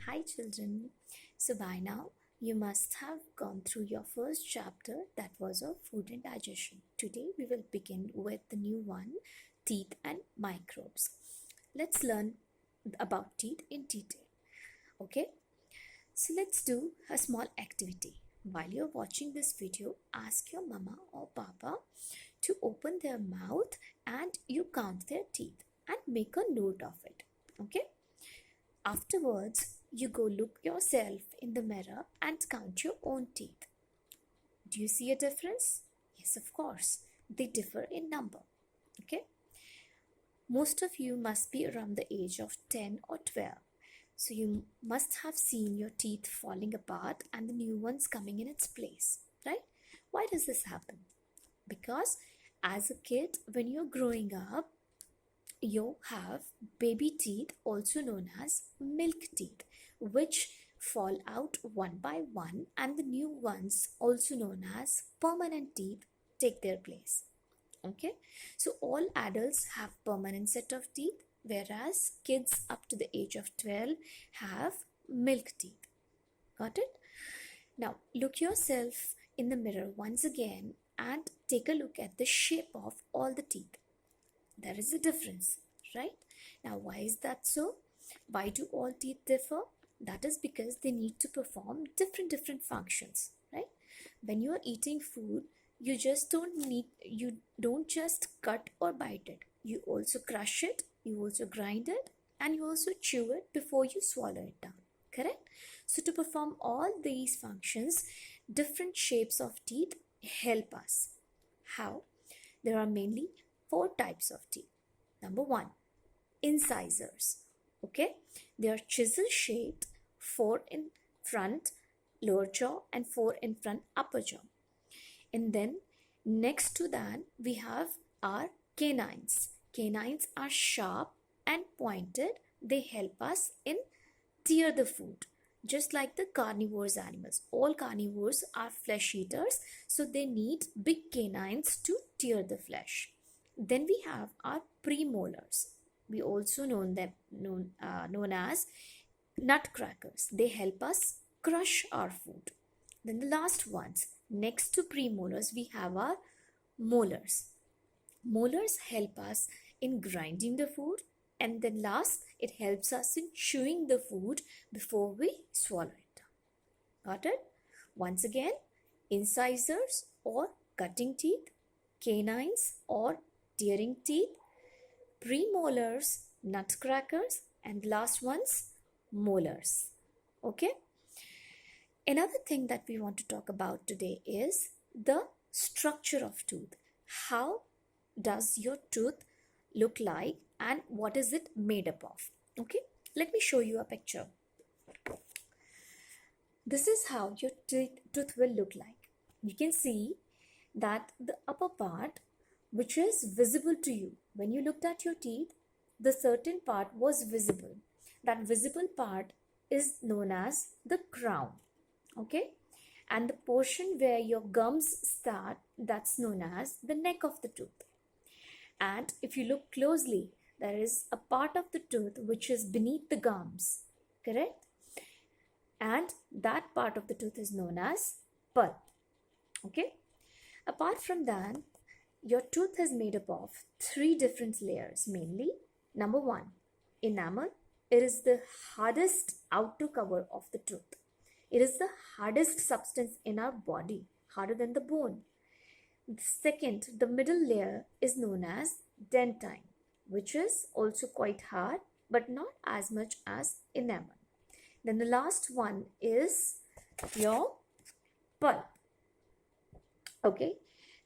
Hi children. So by now you must have gone through your first chapter, that was of food and digestion. Today we will begin with the new one, teeth and microbes. Let's learn about teeth in detail. Okay? So let's do a small activity. While you're watching this video, ask your mama or papa to open their mouth and you count their teeth and make a note of it. Okay? Afterwards, you go look yourself in the mirror and count your own teeth. Do you see a difference? Yes, of course. They differ in number. Okay? Most of you must be around the age of 10 or 12. So you must have seen your teeth falling apart and the new ones coming in its place, right? Why does this happen? Because as a kid, when you're growing up, you have baby teeth, also known as milk teeth, which fall out one by one, and the new ones, also known as permanent teeth, take their place. Okay, so all adults have permanent set of teeth, whereas kids up to the age of 12 have milk teeth. Got it? Now look yourself in the mirror once again and take a look at the shape of all the teeth. There is a difference, right? Now, why is that so? Why do all teeth differ? That is because they need to perform different functions, right? When you are eating food, you don't just cut or bite it. You also crush it, you also grind it, and you also chew it before you swallow it down, correct? So to perform all these functions, different shapes of teeth help us. How? There are mainly 4 types of teeth. Number 1, incisors. Okay, they are chisel shaped, 4 in front lower jaw and 4 in front upper jaw. And then next to that we have our canines. Canines are sharp and pointed. They help us in tear the food, just like the carnivores animals. All carnivores are flesh eaters, so they need big canines to tear the flesh. Then we have our premolars. We also known as nutcrackers. They help us crush our food. Then the last ones, next to premolars, we have our molars. Molars help us in grinding the food, and then last, it helps us in chewing the food before we swallow it. Got it? Once again, incisors or cutting teeth, canines or tearing teeth, premolars, nutcrackers, and last ones, molars. Okay? Another thing that we want to talk about today is the structure of tooth. How does your tooth look like and what is it made up of? Okay? Let me show you a picture. This is how your tooth will look like. You can see that the upper part, which is visible to you. When you looked at your teeth, the certain part was visible. That visible part is known as the crown. Okay? And the portion where your gums start, that's known as the neck of the tooth. And if you look closely, there is a part of the tooth which is beneath the gums. Correct? And that part of the tooth is known as pulp. Okay? Apart from that, your tooth is made up of 3 different layers mainly. Number 1, enamel. It is the hardest outer cover of the tooth. It is the hardest substance in our body, harder than the bone. Second, the middle layer is known as dentine, which is also quite hard but not as much as enamel. Then the last one is your pulp. Okay,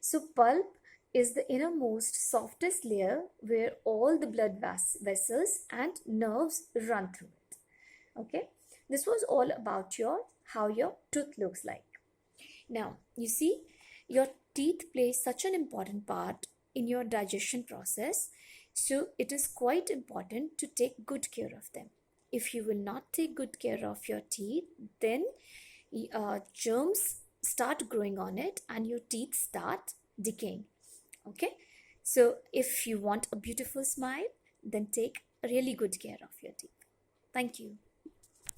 so pulp is the innermost softest layer where all the blood vessels and nerves run through it. Okay, this was all about how your tooth looks like. Now you see, your teeth play such an important part in your digestion process, so it is quite important to take good care of them. If you will not take good care of your teeth, then germs start growing on it and your teeth start decaying. Okay, so if you want a beautiful smile, then take really good care of your teeth. Thank you.